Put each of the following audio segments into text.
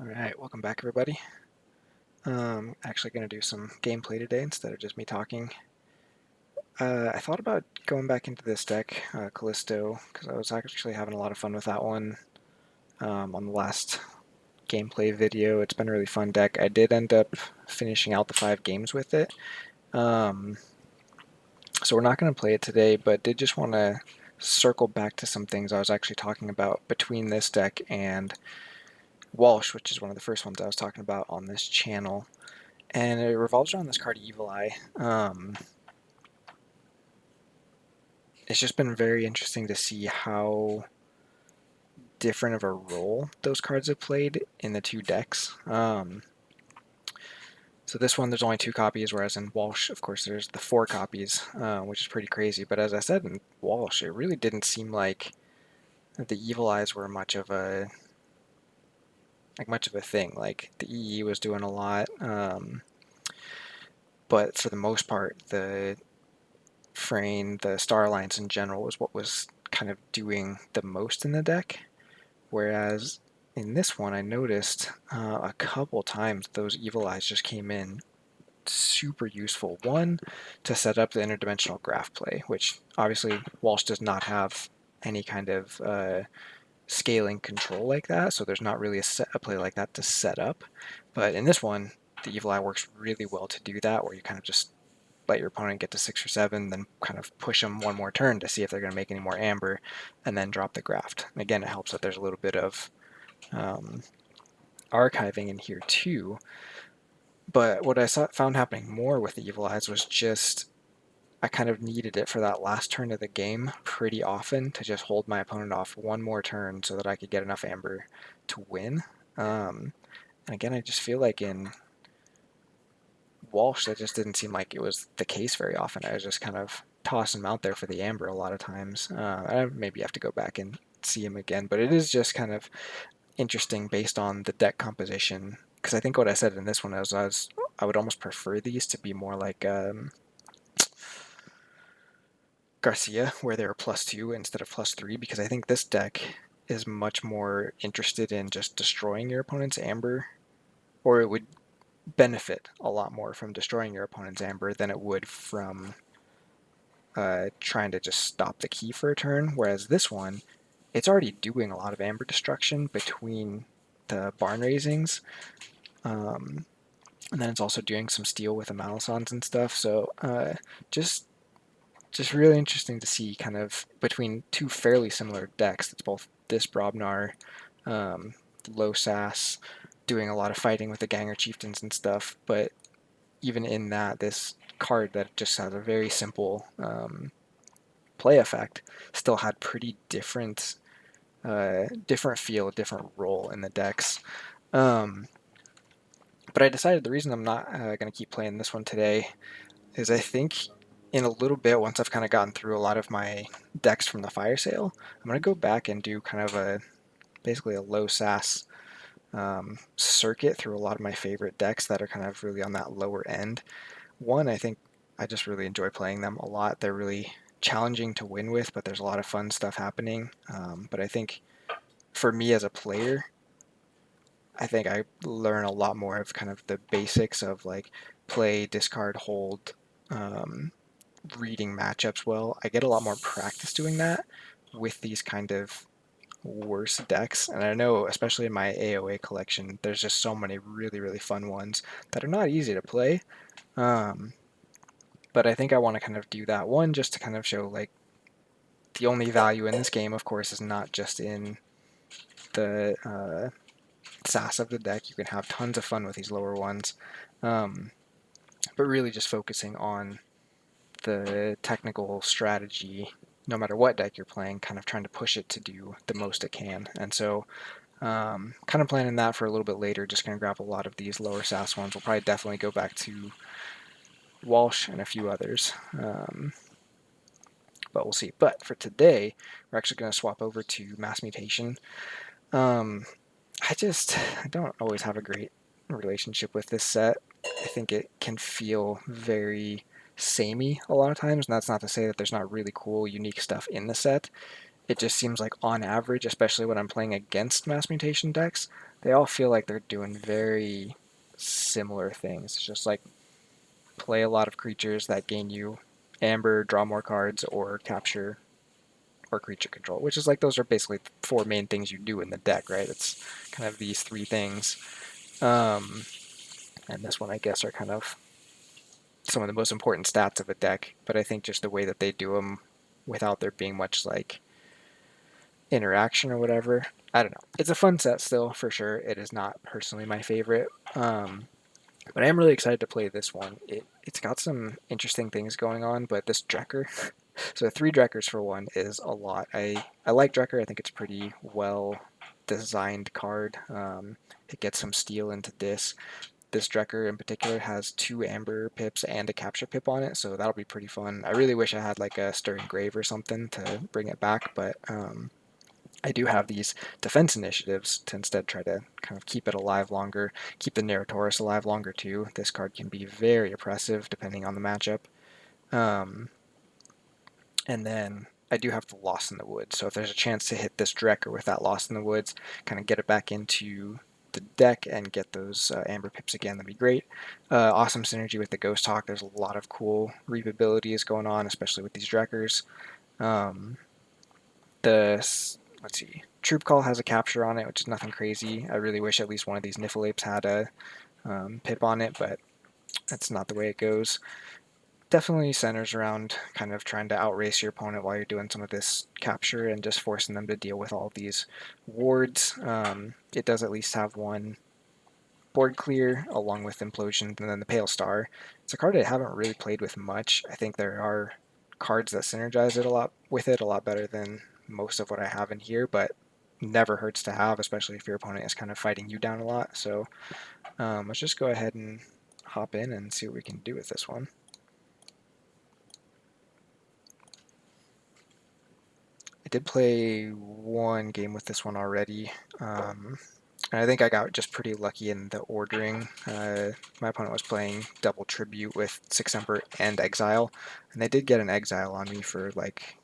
Alright, welcome back everybody. Actually going to do some gameplay today instead of just me talking. I thought about going back into this deck, Callisto, because I was actually having a lot of fun with that one on the last gameplay video. It's been a really fun deck. I did end up finishing out the 5 games with it. So we're not going to play it today, but did just want to circle back to some things I was actually talking about between this deck and Walsh, which is one of the first ones I was talking about on this channel. And it revolves around this card, Evil Eye. It's just been very interesting to see how different of a role those cards have played in the two decks. So this one, there's only 2 copies, whereas in Walsh, of course, there's the 4 copies, which is pretty crazy. But as I said, in Walsh, it really didn't seem like the Evil Eyes were much of a thing. Like the EE was doing a lot, but for the most part, the Frayne, the Star Alliance in general, was what was kind of doing the most in the deck. Whereas in this one, I noticed a couple times those Evil Eyes just came in super useful. One, to set up the interdimensional graph play, which obviously Walsh does not have any kind of scaling control like that, so there's not really a play like that to set up. But in this one, the Evil Eye works really well to do that, where you kind of just let your opponent get to 6 or 7, then kind of push them one more turn to see if they're going to make any more amber, and then drop the graft. And again, it helps that there's a little bit of archiving in here too. But what I found happening more with the Evil Eyes was just I kind of needed it for that last turn of the game pretty often to just hold my opponent off one more turn so that I could get enough amber to win. And again, I just feel like in Walsh, that just didn't seem like it was the case very often. I was just kind of tossing him out there for the amber a lot of times. I maybe have to go back and see him again, but it is just kind of interesting based on the deck composition. Because I think what I said in this one is I would almost prefer these to be more like Garcia, where they were +2 instead of +3, because I think this deck is much more interested in just destroying your opponent's amber, or it would benefit a lot more from destroying your opponent's amber than it would from trying to just stop the key for a turn. Whereas this one, it's already doing a lot of amber destruction between the barn raisings, and then it's also doing some steal with the Malisons and stuff. So just really interesting to see kind of between 2 fairly similar decks. That's both this Brobnar, low sass, doing a lot of fighting with the Ganger Chieftains and stuff, but even in that, this card that just has a very simple play effect still had pretty different feel, different role in the decks. But I decided the reason I'm not going to keep playing this one today is I think in a little bit, once I've kind of gotten through a lot of my decks from the fire sale, I'm going to go back and do kind of basically a low sass circuit through a lot of my favorite decks that are kind of really on that lower end. One, I think I just really enjoy playing them a lot. They're really challenging to win with, but there's a lot of fun stuff happening. But I think for me as a player, I think I learn a lot more of kind of the basics of like play, discard, hold, reading matchups well. I get a lot more practice doing that with these kind of worse decks. And I know, especially in my AOA collection, there's just so many really, really fun ones that are not easy to play. But I think I want to kind of do that one just to kind of show like the only value in this game, of course, is not just in the sass of the deck. You can have tons of fun with these lower ones, but really just focusing on the technical strategy, no matter what deck you're playing, kind of trying to push it to do the most it can. And so kind of planning that for a little bit later, just going to grab a lot of these lower sass ones. We'll probably definitely go back to Walsh and a few others. But we'll see. But for today, we're actually going to swap over to Mass Mutation. I don't always have a great relationship with this set. I think it can feel very samey a lot of times, and that's not to say that there's not really cool, unique stuff in the set. it just seems like on average, especially when I'm playing against mass mutation decks, they all feel like they're doing very similar things. It's just like play a lot of creatures that gain you amber, draw more cards, or capture or creature control, which is like those are basically four main things you do in the deck, right? It's kind of these three things. And this one, I guess, are kind of some of the most important stats of a deck, but I think just the way that they do them without there being much like interaction or whatever. I don't know. It's a fun set still, for sure. It is not personally my favorite. But I am really excited to play this one. It's got some interesting things going on, but this Drecker, so three Dreckers for one is a lot. I like Drecker. I think it's pretty well designed card. It gets some steel into this Drecker in particular has two Amber pips and a Capture pip on it, so that'll be pretty fun. I really wish I had like a Stirring Grave or something to bring it back, but I do have these defense initiatives to instead try to kind of keep it alive longer, keep the Narratorus alive longer too. This card can be very oppressive depending on the matchup. Um, and then I do have the Lost in the Woods, so if there's a chance to hit this Drecker with that Lost in the Woods, kind of get it back into the deck and get those Amber Pips again, that'd be great. Awesome synergy with the Ghost Hawk. There's a lot of cool reap abilities going on, especially with these Dreckers. Um, the let's see, Troop Call has a capture on it, which is nothing crazy. I really wish at least one of these Niflapes had a pip on it, but that's not the way it goes. Definitely centers around kind of trying to outrace your opponent while you're doing some of this capture and just forcing them to deal with all these wards. It does at least have one board clear along with Implosion and then the Pale Star. It's a card I haven't really played with much. I think there are cards that synergize it a lot better than most of what I have in here, but never hurts to have, especially if your opponent is kind of fighting you down a lot. So let's just go ahead and hop in and see what we can do with this one. I did play one game with this one already. And I think I got just pretty lucky in the ordering. My opponent was playing double tribute with Six Emperor and Exile, and they did get an Exile on me for like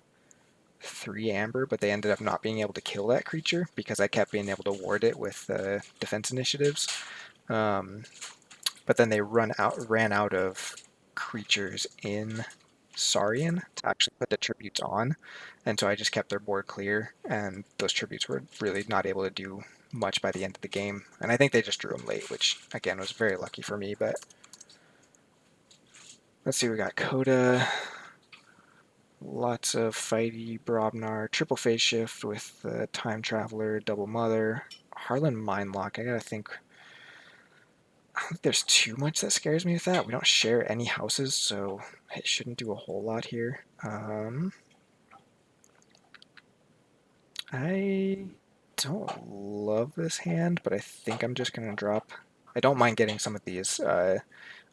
3 Amber, but they ended up not being able to kill that creature because I kept being able to ward it with defense initiatives. Um, but then they ran out of creatures in Saurian to actually put the tributes on, and so I just kept their board clear, and those tributes were really not able to do much by the end of the game, and I think they just drew them late, which again was very lucky for me. But let's see, we got Coda, lots of fighty Brobnar, triple phase shift with Time Traveler, Double Mother, Harlan Mindlock. I gotta think. I don't think there's too much that scares me with that. We don't share any houses, so it shouldn't do a whole lot here. I don't love this hand, but I think I'm just going to drop. I don't mind getting some of these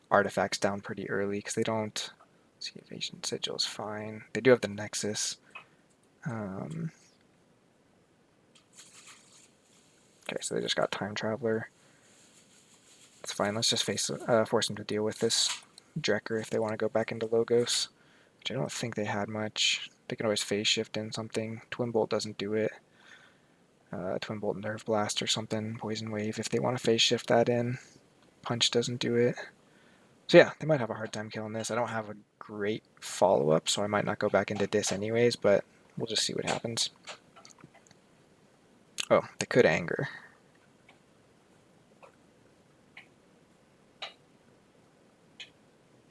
artifacts down pretty early because they don't. Let's see, Evasion Sigil is fine. They do have the Nexus. Um, okay, so they just got Time Traveler. It's fine. Let's just force them to deal with this Drecker if they want to go back into Logos, which I don't think they had much. They can always phase shift in something. Twin Bolt doesn't do it. Twin Bolt Nerve Blast or something. Poison Wave if they want to phase shift that in. Punch doesn't do it. So yeah, they might have a hard time killing this. I don't have a great follow-up, so I might not go back into Dis anyways, but we'll just see what happens. Oh, they could anger.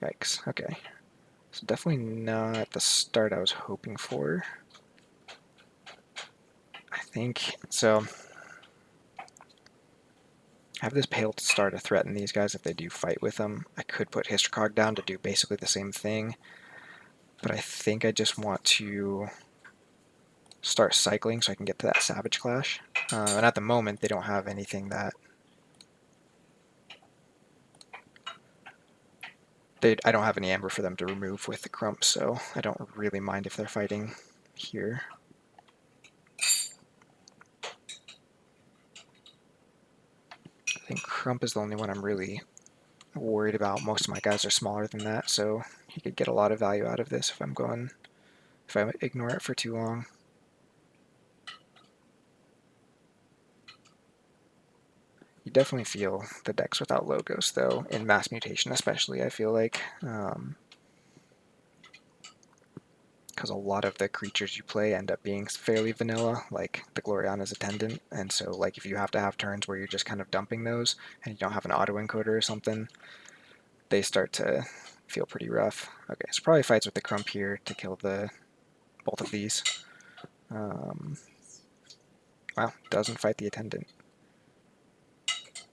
Yikes, okay. So definitely not the start I was hoping for. I think, so I have this Pale Star to threaten these guys if they do fight with them. I could put Hystercog down to do basically the same thing, but I think I just want to start cycling so I can get to that Savage Clash. And at the moment, they don't have anything that... I don't have any Amber for them to remove with the Crump, so I don't really mind if they're fighting here. I think Crump is the only one I'm really worried about. Most of my guys are smaller than that, so he could get a lot of value out of this if I ignore it for too long. definitely feel the decks without logos, though, in Mass Mutation especially, I feel like. Because a lot of the creatures you play end up being fairly vanilla, like the Gloriana's Attendant, and so like if you have to have turns where you're just kind of dumping those, and you don't have an auto-encoder or something, they start to feel pretty rough. Okay, so probably fights with the Crump here to kill both of these. Wow, doesn't fight the Attendant.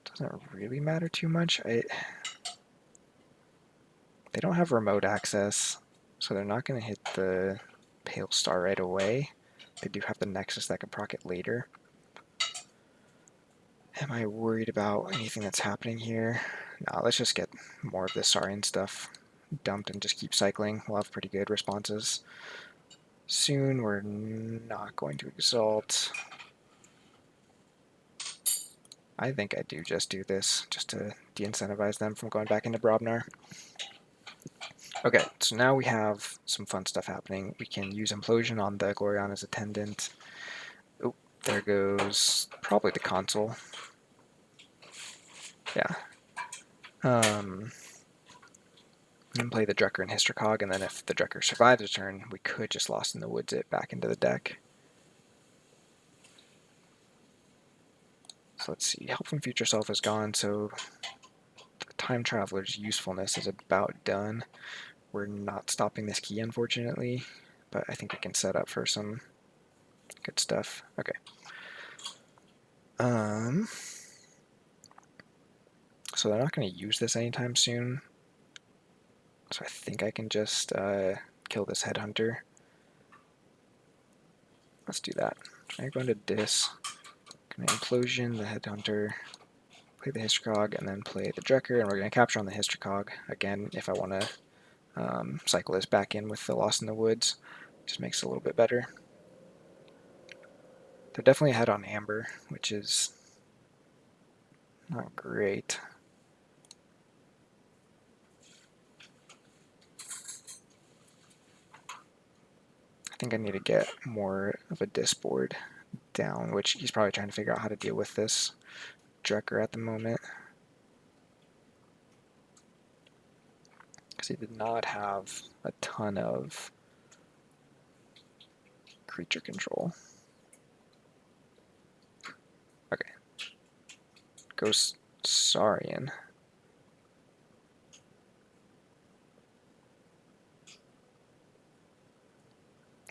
Doesn't really matter too much. They don't have remote access, so they're not going to hit the Pale Star right away. They do have the Nexus that can proc it later. Am I worried about anything that's happening here? No, let's just get more of this Saurian stuff dumped and just keep cycling. We'll have pretty good responses. Soon we're not going to Exalt. I think I do just do this, just to de-incentivize them from going back into Brobnar. Okay, so now we have some fun stuff happening. We can use Implosion on the Gloriana's Attendant. Oh, there goes probably the console. Yeah. And play the Drecker and Hystercog, and then if the Drecker survives a turn, we could just Lost in the Woods it back into the deck. So let's see, Help from Future Self is gone, so the Time Traveler's usefulness is about done. We're not stopping this key, unfortunately, but I think we can set up for some good stuff. Okay. So they're not going to use this anytime soon, so I think I can just kill this Headhunter. Let's do that. I'm going to Dis, going to Implosion the Headhunter, play the Hystercog, and then play the Drecker, and we're going to capture on the Hystercog again if I want to cycle this back in with the Lost in the Woods. Just makes it a little bit better. They're definitely ahead on Amber, which is not great. I think I need to get more of a disboard down, which he's probably trying to figure out how to deal with this Drecker at the moment. Because he did not have a ton of creature control. Okay. Goes Saurian.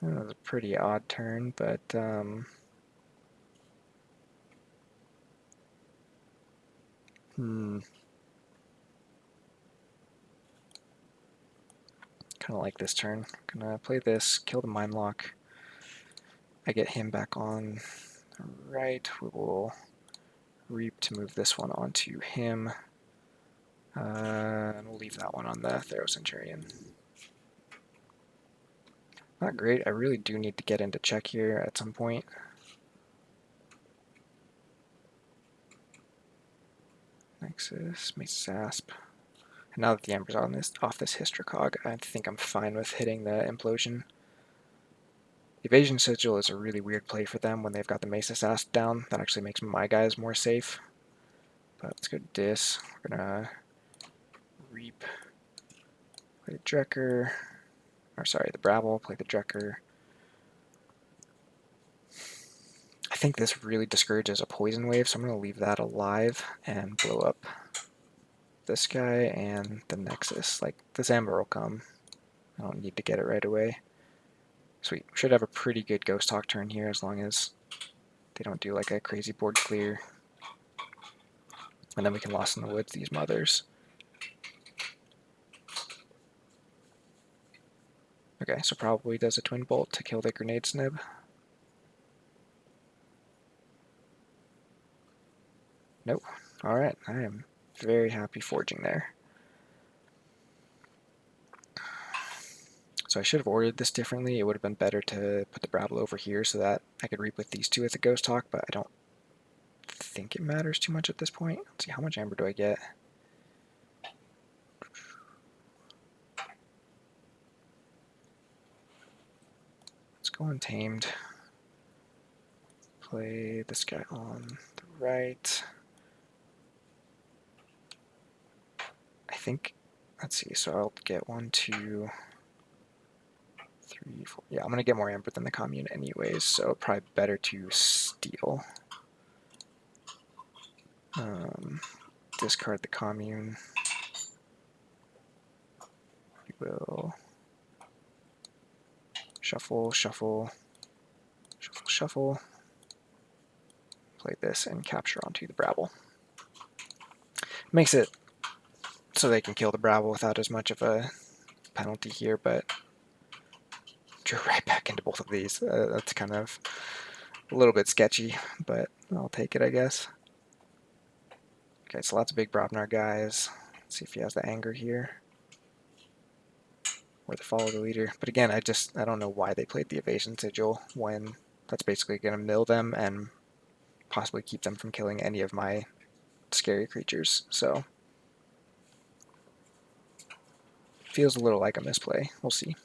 That was a pretty odd turn, but kind of like this turn. Gonna play this, kill the Mind Lock. I get him back on right. We will Reap to move this one onto him. And we'll leave that one on the Thero Centurion. Not great. I really do need to get into check here at some point. Nexus, Mace Asp. And now that the Amber's on off this Hystercog, I think I'm fine with hitting the Implosion. Evasion Sigil is a really weird play for them when they've got the Mace Asp down. That actually makes my guys more safe. But let's go Dis. We're gonna Reap. Play the Drecker. Or sorry, the Brabble. Play the Drecker. I think this really discourages a Poison Wave, so I'm going to leave that alive and blow up this guy and the Nexus. Like, this Amber will come. I don't need to get it right away. Sweet. We should have a pretty good Ghost Hawk turn here as long as they don't do like a crazy board clear. And then we can Lost in the Woods these mothers. Okay, so probably does a Twin Bolt to kill the Grenade Snib. Nope. Alright, I am very happy forging there. So I should have ordered this differently. It would have been better to put the Brabble over here so that I could reap with these two as a Ghost Hawk, but I don't think it matters too much at this point. Let's see, how much Amber do I get? Let's go Untamed. Play this guy on the right. think, let's see, so I'll get 1, 2, 3, 4. Yeah, I'm going to get more amber than the commune anyways, so probably better to steal. Discard the commune. We will shuffle, shuffle, shuffle, shuffle. Play this and capture onto the Brabble. Makes it so they can kill the Brabble without as much of a penalty here, but drew right back into both of these. That's kind of a little bit sketchy, but I'll take it, I guess. Okay, so lots of big Brobnar guys. Let's see if he has the anger here. Or the follow the leader. But again, I don't know why they played the evasion sigil when that's basically going to mill them and possibly keep them from killing any of my scary creatures. So feels a little like a misplay. We'll see.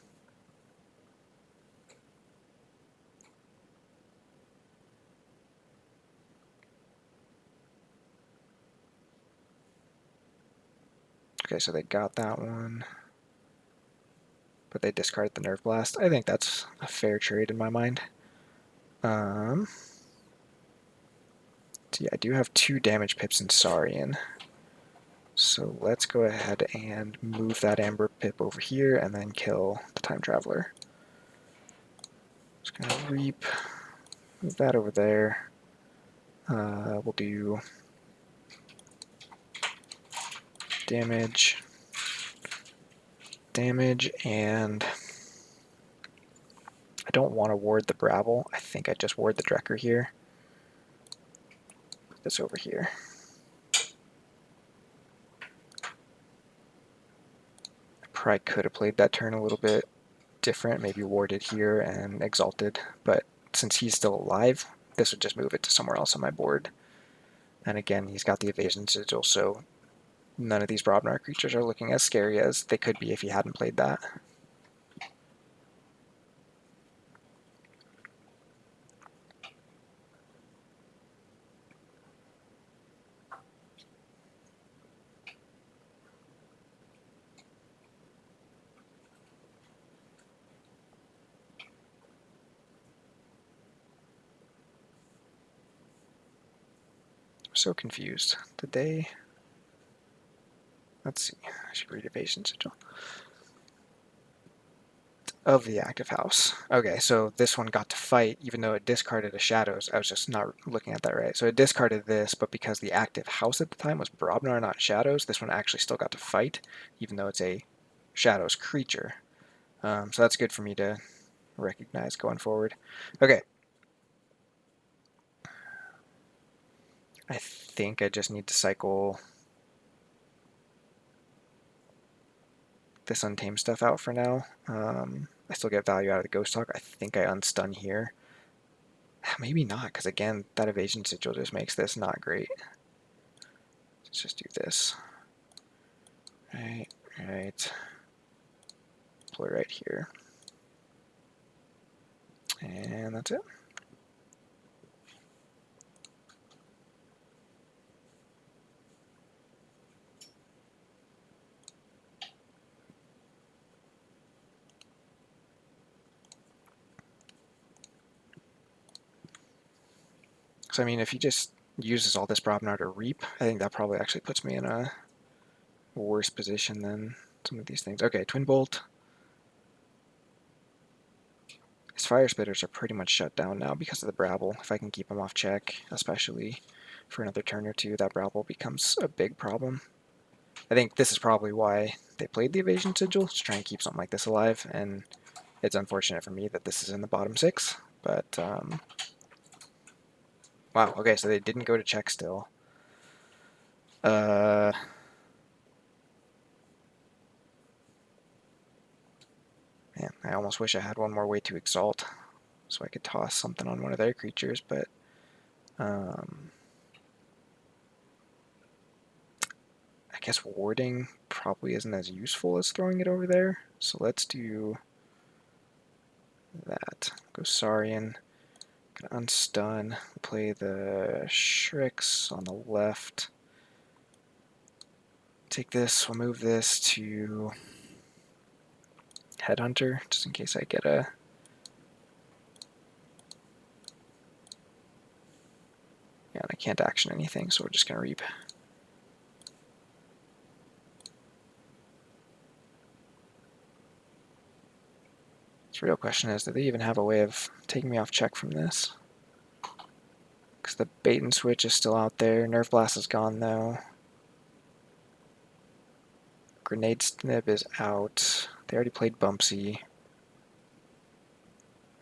Okay, so they got that one. But they discarded the Nerve Blast. I think that's a fair trade in my mind. So yeah, I do have 2 damage pips in Saurian. So let's go ahead and move that Amber Pip over here and then kill the Time Traveler. Just gonna reap, move that over there. We'll do damage, damage, and I don't want to ward the Brabble. I think I just ward the Drecker here. Put this over here. I probably could have played that turn a little bit different, maybe warded here and exalted, but since he's still alive, this would just move it to somewhere else on my board. And again, he's got the evasion sigil, so none of these Brobnar creatures are looking as scary as they could be if he hadn't played that. I'm so confused. Did they... Let's see. I should read evasion sigil. Of the active house. Okay, so this one got to fight, even though it discarded a shadows. I was just not looking at that right. So it discarded this, but because the active house at the time was Brobnar, not shadows, this one actually still got to fight, even though it's a shadows creature. So that's good for me to recognize going forward. Okay. I think I just need to cycle this Untamed stuff out for now. I still get value out of the Ghost Talk. I think I unstun here. Maybe not, because again, that evasion sigil just makes this not great. Let's just do this. Right, right. Pull it right here. And that's it. So I mean, if he just uses all this Brobnar to reap, I think that probably actually puts me in a worse position than some of these things. Okay, Twin Bolt. His Fire Spitters are pretty much shut down now because of the Brabble. If I can keep him off check, especially for another turn or two, that Brabble becomes a big problem. I think this is probably why they played the Evasion Sigil, to try and keep something like this alive, and it's unfortunate for me that this is in the bottom 6, but wow, okay, so they didn't go to check still. Man, I almost wish I had one more way to exalt, so I could toss something on one of their creatures, but I guess warding probably isn't as useful as throwing it over there, so let's do that. Go Saurian, gonna unstun, play the Shrix on the left. take this, we'll move this to Headhunter, just in case I get a... Yeah, and I can't action anything, so we're just going to reap. The real question is, do they even have a way of taking me off check from this? Because the bait and switch is still out there. Nerve Blast is gone, though. Grenade Snip is out. They already played Bumpsy.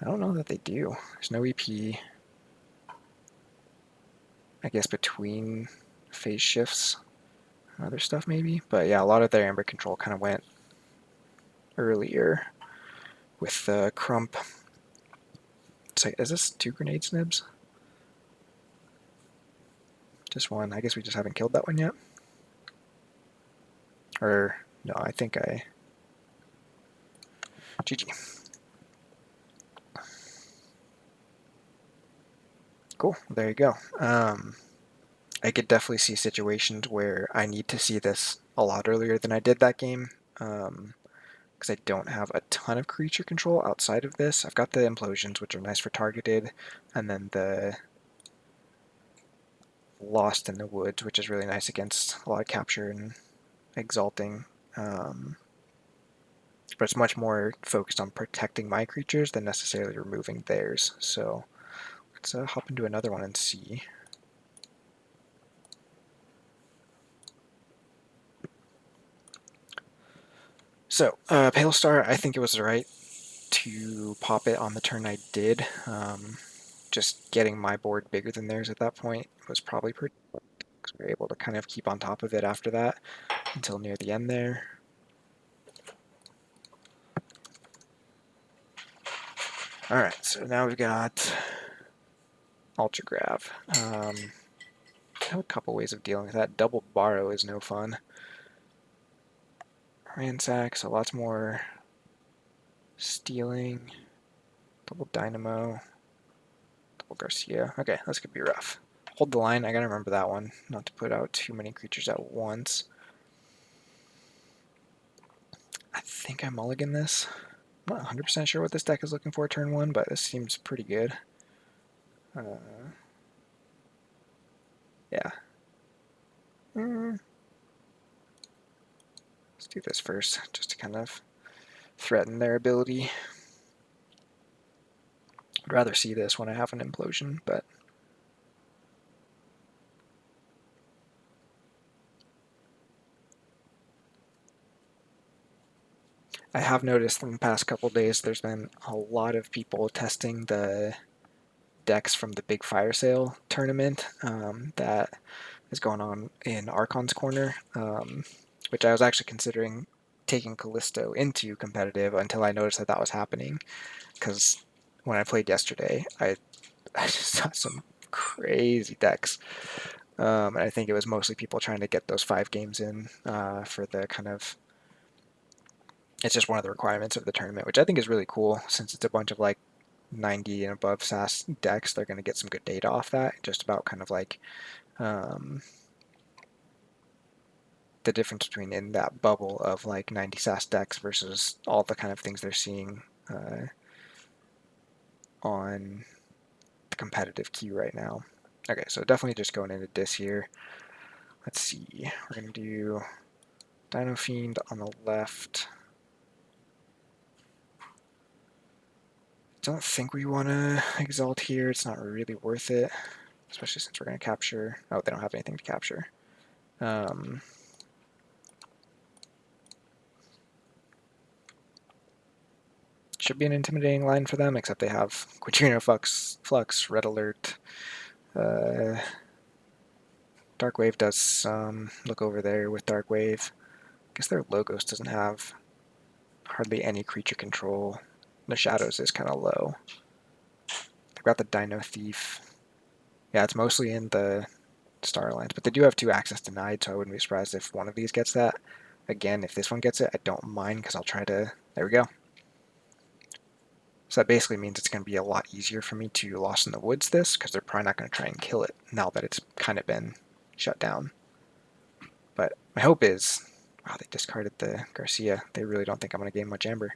I don't know that they do. There's no EP. I guess between phase shifts and other stuff maybe. But yeah, a lot of their Amber control kind of went earlier with Crump. It's like, is this 2 Grenade Snibs? Just one. I guess we just haven't killed that one yet. Or, no, I think I... GG. Cool, there you go. I could definitely see situations where I need to see this a lot earlier than I did that game, because I don't have a ton of creature control outside of this. I've got the Implosions, which are nice for targeted, and then the Lost in the Woods, which is really nice against a lot of capture and exalting. But it's much more focused on protecting my creatures than necessarily removing theirs. So let's hop into another one and see. So, Pale Star, I think it was right to pop it on the turn I did. Just getting my board bigger than theirs at that point was probably pretty good, because we were able to kind of keep on top of it after that until near the end there. Alright, so now we've got Ultra Grav. I have a couple ways of dealing with that. Double Borrow is no fun. Ransack, so lots more stealing. Double Dynamo. Double Garcia. Okay, this could be rough. Hold the line, I gotta remember that one, not to put out too many creatures at once. I think I mulligan this. I'm not 100% sure what this deck is looking for turn 1, but this seems pretty good. Yeah. Let's do this first, just to kind of threaten their ability. I'd rather see this when I have an implosion, but I have noticed in the past couple days there's been a lot of people testing the decks from the big fire sale tournament that is going on in Archon's Corner, which I was actually considering taking Callisto into competitive until I noticed that that was happening, because when I played yesterday, I just saw some crazy decks. And I think it was mostly people trying to get those 5 games in for the kind of... It's just one of the requirements of the tournament, which I think is really cool, since it's a bunch of like 90 and above SAS decks. They're going to get some good data off that, just about kind of like the difference between in that bubble of like 90 SAS decks versus all the kind of things they're seeing on the competitive queue right now. Okay, so definitely just going into this here. Let's see, we're going to do Dino Fiend on the left. Don't think we want to exalt here. It's not really worth it, especially since we're going to capture... Oh, they don't have anything to capture. Should be an intimidating line for them, except they have Quadrino Flux, Red Alert. Dark Wave does some. Look over there with Dark Wave. I guess their Logos doesn't have hardly any creature control. The Shadows is kind of low. They've got the Dino Thief. Yeah, it's mostly in the Star Alliance, but they do have 2 access denied, so I wouldn't be surprised if one of these gets that. Again, if this one gets it, I don't mind, because I'll try to... There we go. So that basically means it's going to be a lot easier for me to Lost in the Woods this, because they're probably not going to try and kill it now that it's kind of been shut down. But my hope is, wow, they discarded the Garcia. They really don't think I'm going to gain much amber.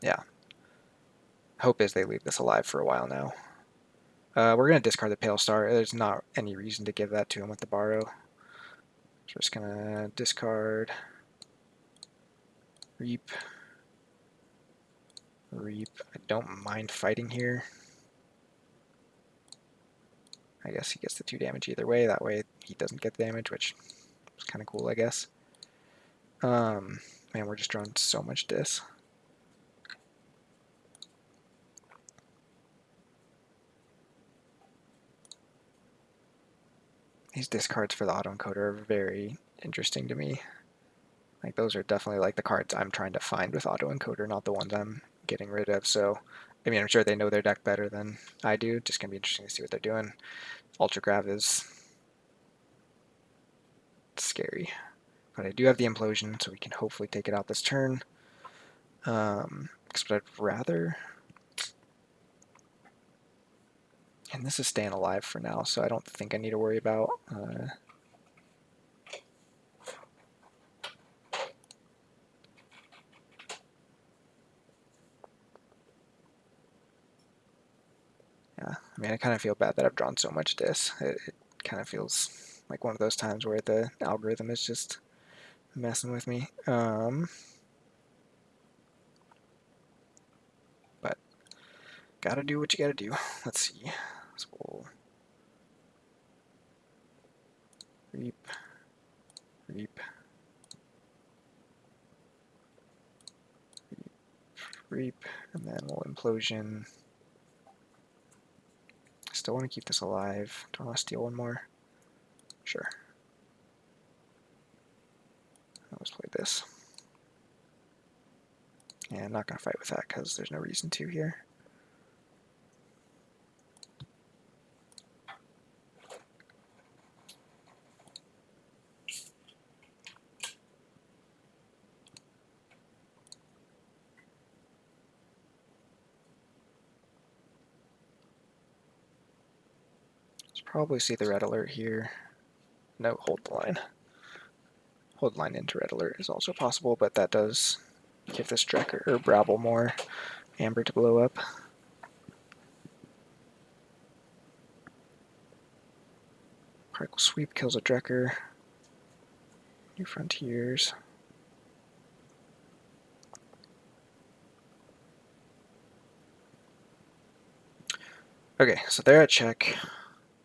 Yeah. Hope is they leave this alive for a while now. We're going to discard the Pale Star. There's not any reason to give that to him with the borrow. So we're just going to discard, reap, reap. I don't mind fighting here. I guess he gets the 2 damage either way. That way he doesn't get the damage, which is kind of cool, I guess. Man, we're just drawing so much dis. These discards for the autoencoder are very interesting to me. Like, those are definitely like the cards I'm trying to find with autoencoder, not the ones I'm getting rid of. So, I mean, I'm sure they know their deck better than I do. Just gonna be interesting to see what they're doing. Ultra Grav is scary. But I do have the Implosion, so we can hopefully take it out this turn. But I'd rather... And this is staying alive for now, so I don't think I need to worry about... Yeah, I mean, I kind of feel bad that I've drawn so much dis. It kind of feels like one of those times where the algorithm is just messing with me. But gotta do what you gotta do. Let's see. So we'll reap, reap, reap, reap, and then we'll implosion. Still want to keep this alive. Do I want to steal one more? Sure. Let's play this. And I'm not going to fight with that because there's no reason to here. Let's probably see the red alert here. No, hold the line. Hold the line into red alert is also possible, but that does give this Drecker or Brabble more amber to blow up. Particle Sweep kills a Drecker. New Frontiers. Okay, so they're at check.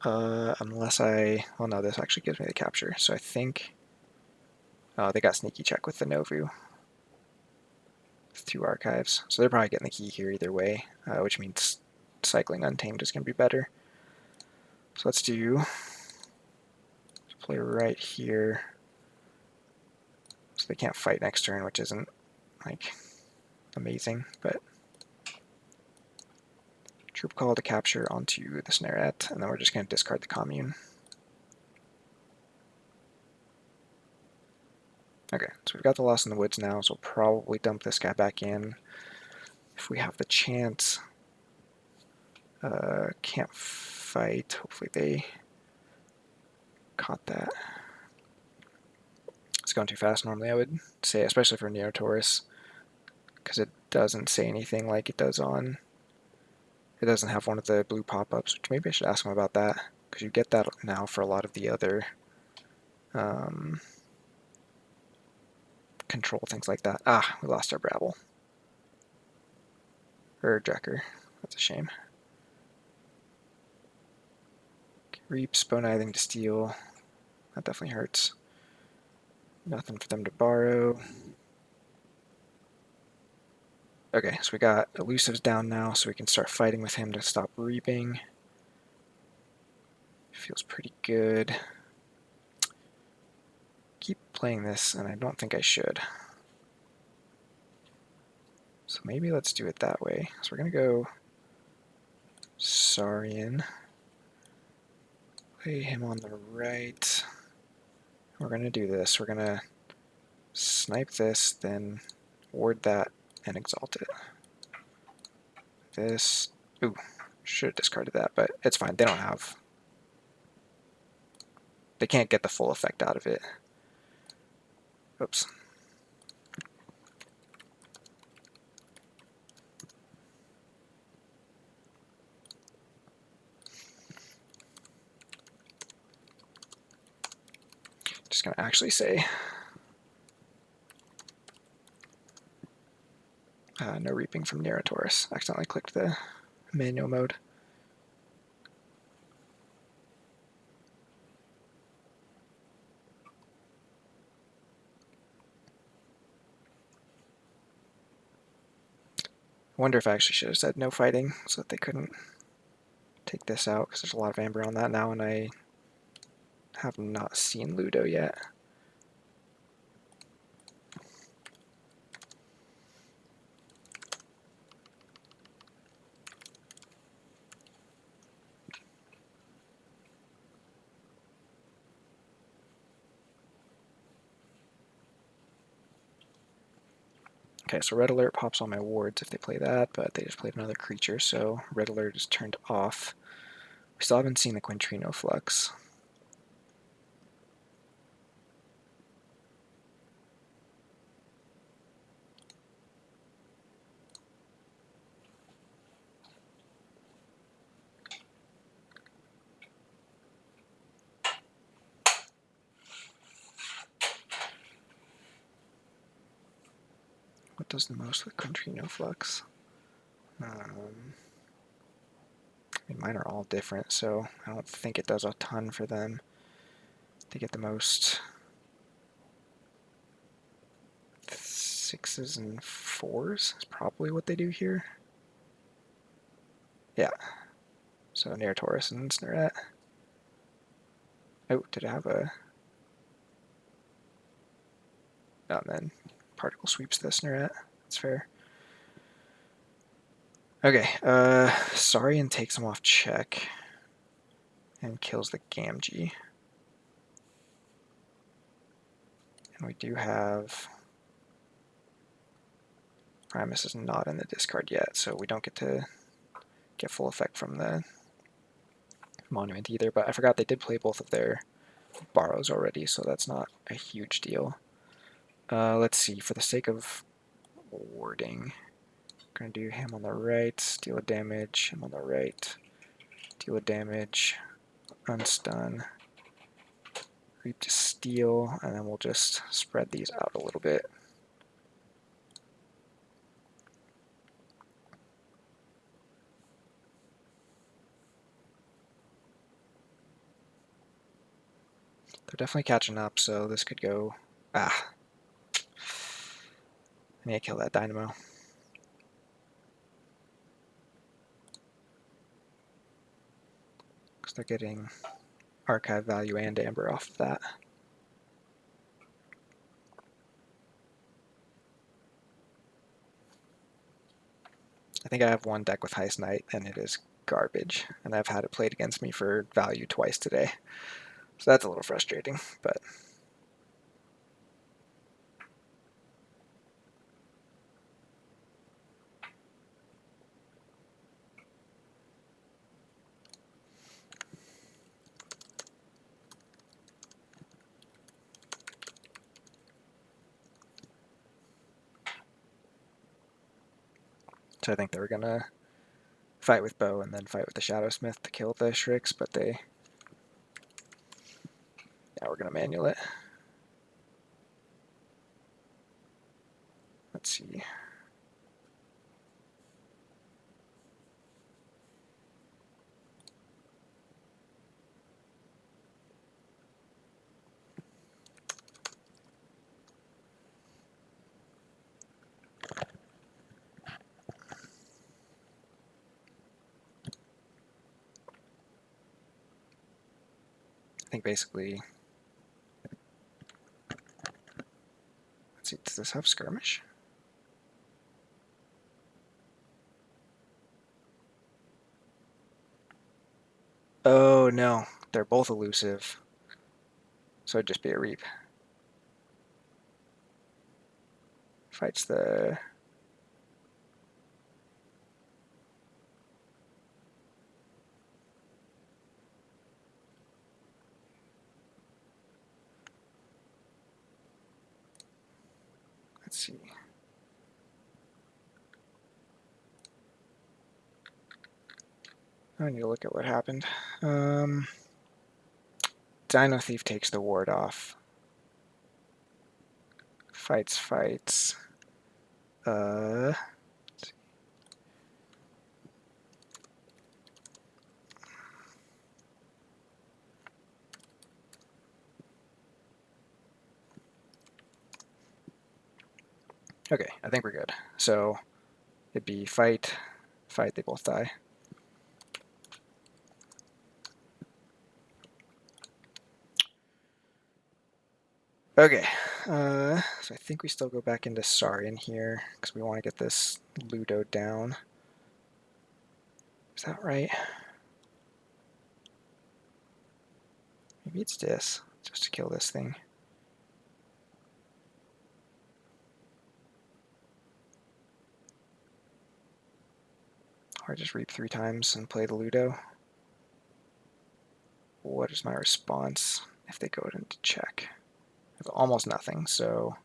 Unless well, no, this actually gives me the capture. So I think they got sneaky check with the Novu. With 2 archives. So they're probably getting the key here either way, which means cycling Untamed is going to be better. So let's play right here. So they can't fight next turn, which isn't, like, amazing, but Troop Call to capture onto the Snarette, and then we're just going to discard the Commune. Okay, so we've got the Lost in the Woods now, so we'll probably dump this guy back in if we have the chance. Can't fight. Hopefully they caught that. It's going too fast normally, I would say, especially for Neo Taurus, because it doesn't say anything like it does on... It doesn't have one of the blue pop-ups, which maybe I should ask him about that, because you get that now for a lot of the other control things like that. Ah, we lost our Brabble. Or Drecker. That's a shame. Reaps, Bonithing to steal. That definitely hurts. Nothing for them to borrow. Okay, so we got Elusives down now, so we can start fighting with him to stop reaping. Feels pretty good. Keep playing this, and I don't think I should. So maybe let's do it that way. So we're going to go Saurian. Play him on the right. We're going to do this. We're going to snipe this, then ward that, and exalt it. This. Ooh, Should have discarded that, but it's fine. They don't have... They can't get the full effect out of it. Oops. Just gonna actually say no reaping from Nerotaurus. Accidentally clicked the manual mode. I wonder if I actually should have said no fighting so that they couldn't take this out, because there's a lot of amber on that now, and I have not seen Ludo yet. Okay, so red alert pops on my wards if they play that, but they just played another creature, so red alert is turned off. We still haven't seen the Quintrino Flux. What does the most with Quintrino Flux? I mean, mine are all different, so I don't think it does a ton for them. They get the most 6s and 4s is probably what they do here. Yeah. So Nerotaurus and Snurret. Oh, did it have a... Oh, and then Particle sweeps the Snurret. That's fair. Okay, Saurian takes him off check and kills the Gamgee. And we do have... Primus is not in the discard yet, so we don't get to get full effect from the Monument either, but I forgot they did play both of their borrows already, so that's not a huge deal. Let's see, for the sake of wording, we're going to do him on the right, deal a damage, him on the right, deal a damage, unstun, reap to steal, and then we'll just spread these out a little bit. They're definitely catching up, so this could go... Ah. I need to kill that Dynamo. Because they're getting archive value and amber off of that. I think I have one deck with Heist Knight, and it is garbage. And I've had it played against me for value twice today. So that's a little frustrating, but... So I think they were going to fight with Bow and then fight with the Shadowsmith to kill the Shrix, but they... Yeah, we're going to manual it. Let's see. I think basically... Let's see, does this have Skirmish? Oh no, they're both elusive. So it'd just be a Reap. Fights the... see. I need to look at what happened. Dino Thief takes the ward off. Fights. Okay, I think we're good. So it'd be fight, they both die. Okay, so I think we still go back into Saurian here, because we want to get this Ludo down. Is that right? Maybe it's this, just to kill this thing. Or just reap 3 times and play the Ludo. What is my response if they go into check? I have almost nothing, so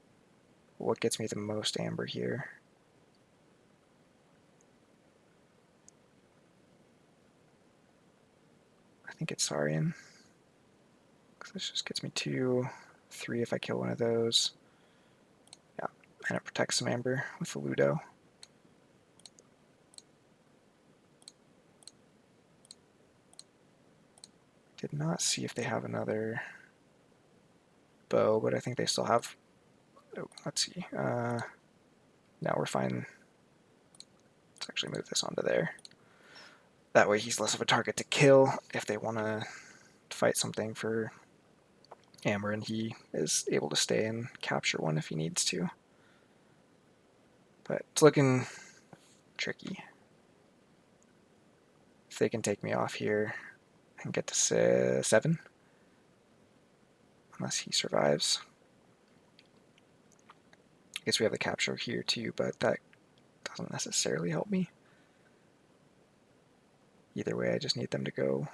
what gets me the most amber here? I think it's Saurian. This just gets me 2, 3 if I kill one of those. Yeah, and it protects some amber with the Ludo. Did not see if they have another bow, but I think they still have... Oh, let's see. Now we're fine. Let's actually move this onto there. That way he's less of a target to kill if they want to fight something for amber, and he is able to stay and capture one if he needs to. But it's looking tricky. If they can take me off here and get to 7, unless he survives. I guess we have the capture here too, but that doesn't necessarily help me. Either way, I just need them to go.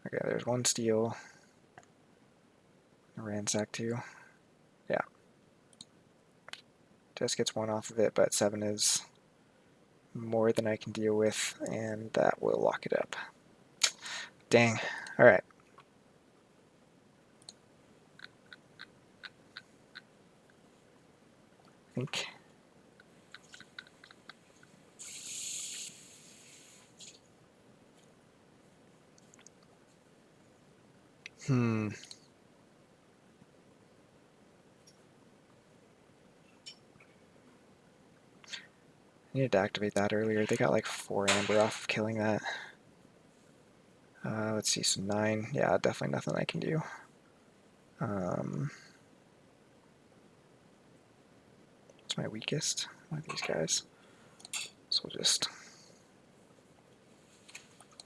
Okay, there's 1 steal. A ransack 2. Yeah. Just gets 1 off of it, but 7 is more than I can deal with, and that will lock it up. Dang. Alright. I think... I needed to activate that earlier. They got like 4 amber off of killing that. Let's see, so 9. Yeah, definitely nothing I can do. What's my weakest? One of these guys. So we'll just...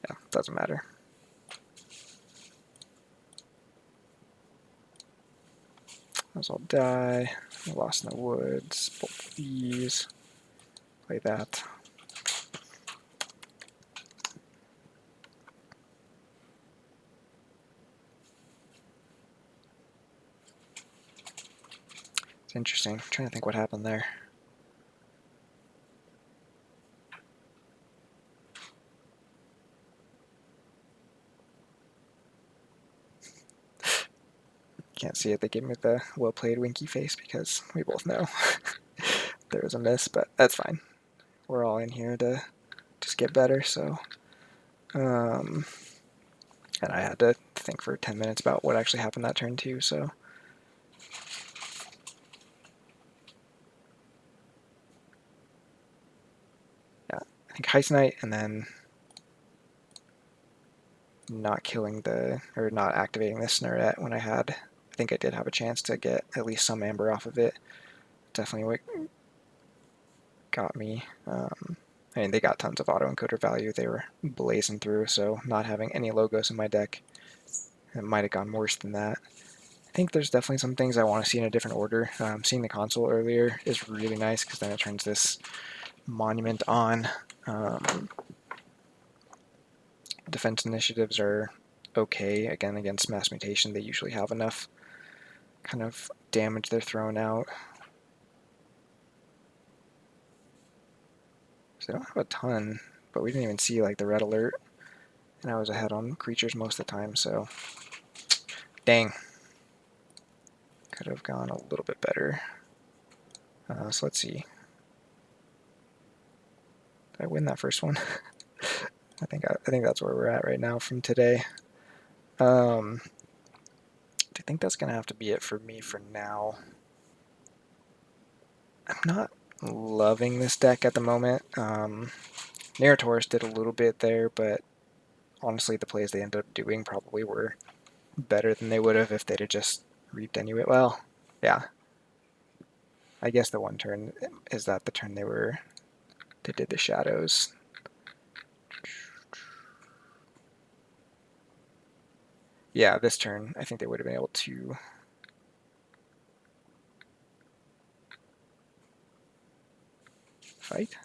Yeah, doesn't matter. Those all die. Lost in the woods. Both of these. Play that. It's interesting. I'm trying to think what happened there. Can't see it. They gave me the well-played winky face because we both know there was a miss, but that's fine. We're all in here to just get better, so... and I had to think for 10 minutes about what actually happened that turn too, so... Yeah, I think Heist Knight, and then not killing the... or not activating the Snurret when I had... I think I did have a chance to get at least some amber off of it. Definitely what got me. I mean, they got tons of autoencoder value. They were blazing through, so not having any logos in my deck, it might have gone worse than that. I think there's definitely some things I want to see in a different order. Seeing the console earlier is really nice because then it turns this monument on. Defense initiatives are okay. Again, against Mass Mutation, they usually have enough kind of damage they're throwing out. So they don't have a ton, but we didn't even see like the red alert, and I was ahead on creatures most of the time, so dang. Could have gone a little bit better. So let's see. Did I win that first one? I think that's where we're at right now from today. I think that's gonna have to be it for me for now. I'm not loving this deck at the moment. Narratorus did a little bit there, but honestly, the plays they ended up doing probably were better than they would have if they'd have just reaped anyway. Well, yeah. I guess the one turn is that the turn they did the shadows. Yeah, this turn, I think they would have been able to fight.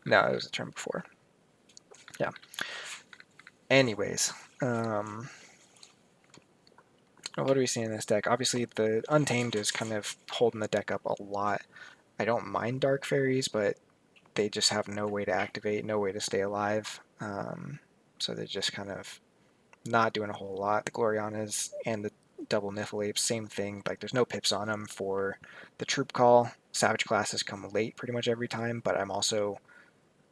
No, it was the turn before. Yeah. Anyways, what do we see in this deck? Obviously, the Untamed is kind of holding the deck up a lot. I don't mind Dark Fairies, but they just have no way to activate, no way to stay alive. So they're just kind of not doing a whole lot. The Glorianas and the double Niflapes, same thing. Like there's no pips on them for the troop call. Savage classes come late pretty much every time, but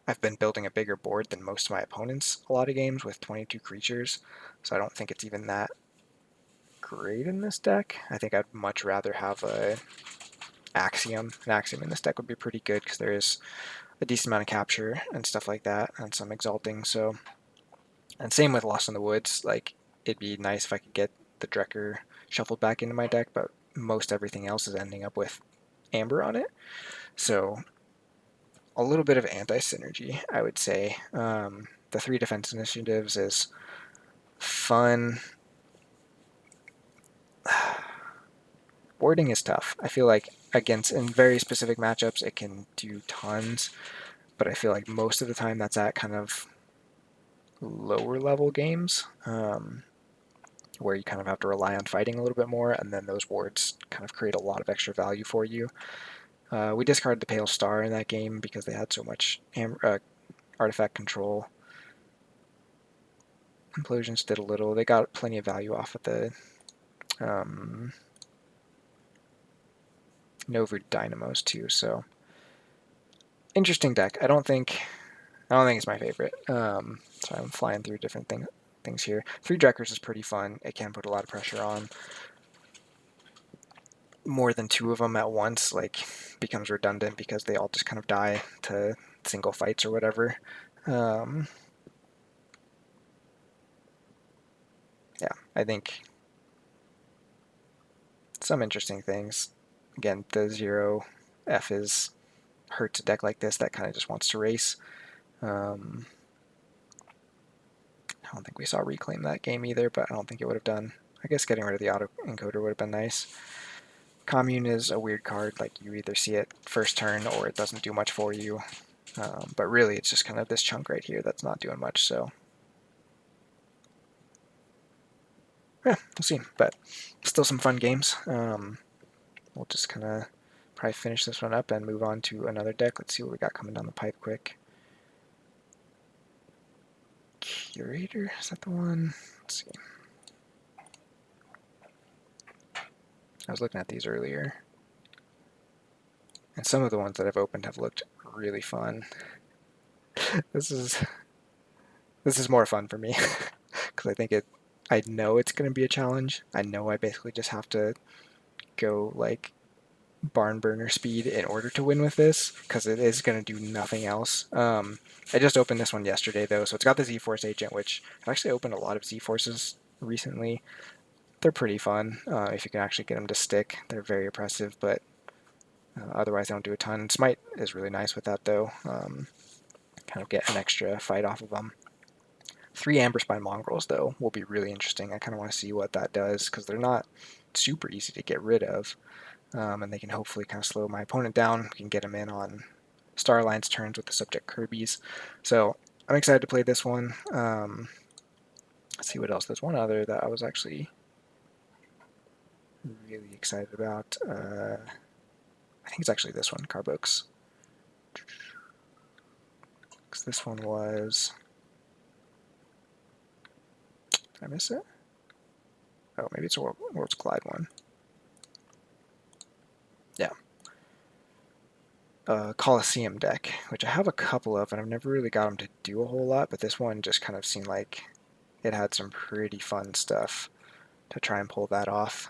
I've been building a bigger board than most of my opponents a lot of games with 22 creatures, so I don't think it's even that great in this deck. I think I'd much rather have a Axiom. An Axiom in this deck would be pretty good because there is a decent amount of capture and stuff like that, and some exalting. So, and same with Lost in the Woods. Like it'd be nice if I could get the Drecker shuffled back into my deck, but most everything else is ending up with Amber on it. So a little bit of anti-synergy, I would say. The 3 defense initiatives is fun. Boarding is tough. I feel like against in very specific matchups it can do tons, but I feel like most of the time that's at kind of lower level games where you kind of have to rely on fighting a little bit more, and then those wards kind of create a lot of extra value for you. We discarded the Pale Star in that game because they had so much artifact control. Implosions did a little. They got plenty of value off of the Novu Dynamos too, so interesting deck. I don't think it's my favorite. So I'm flying through different things here. 3 Dreckers is pretty fun. It can put a lot of pressure on. More than 2 of them at once becomes redundant because they all just kind of die to single fights or whatever. Yeah, I think some interesting things. Again, the 0F is hurts a deck like this that kind of just wants to race. I don't think we saw Reclaim that game either, but I don't think it would have done. I guess getting rid of the auto encoder would have been nice. Commune is a weird card. Like you either see it first turn or it doesn't do much for you. But really, it's just kind of this chunk right here that's not doing much. So yeah, we'll see. But still some fun games. We'll just kind of probably finish this one up and move on to another deck. Let's see what we got coming down the pipe quick. Curator, is that the one? Let's see. I was looking at these earlier, and some of the ones that I've opened have looked really fun. This is more fun for me because I know it's going to be a challenge. I know I basically just have to go like barn burner speed in order to win with this because it is going to do nothing else. I just opened this one yesterday though, so it's got the Z-Force agent, which I've actually opened a lot of Z-Forces recently. They're pretty fun if you can actually get them to stick. They're very oppressive, but otherwise they don't do a ton. Smite is really nice with that though. Kind of get an extra fight off of them. 3 Amber Spine Mongrels though will be really interesting. I kind of want to see what that does because they're not super easy to get rid of. And they can hopefully kind of slow my opponent down. We can get him in on Star Alliance turns with the subject Kirby's. So I'm excited to play this one. Let's see what else. There's one other that I was actually really excited about. I think it's actually this one, Carbokes. Because this one was... Did I miss it? Oh, maybe it's a Worlds Collide one. Yeah. Coliseum deck, which I have a couple of, and I've never really got them to do a whole lot, but this one just kind of seemed like it had some pretty fun stuff to try and pull that off.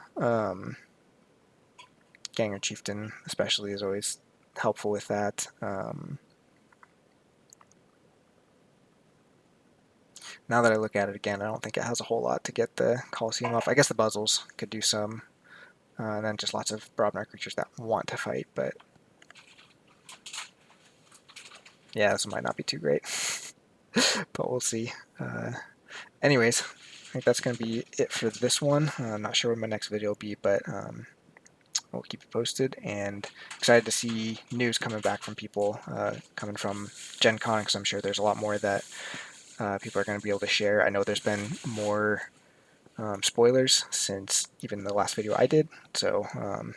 Ganger Chieftain especially is always helpful with that. Now that I look at it again, I don't think it has a whole lot to get the Coliseum off. I guess the Buzzles could do some, and then just lots of Brobnar creatures that want to fight, but yeah, this might not be too great. But we'll see. Anyways, I think that's going to be it for this one. I'm not sure what my next video will be, but we'll keep you posted, and excited to see news coming back from people, coming from Gen Con, because I'm sure there's a lot more that people are going to be able to share. I know there's been more spoilers since even the last video I did, so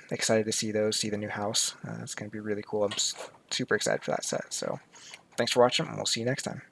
excited to see those, see the new house. It's going to be really cool. I'm super excited for that set. So thanks for watching, and we'll see you next time.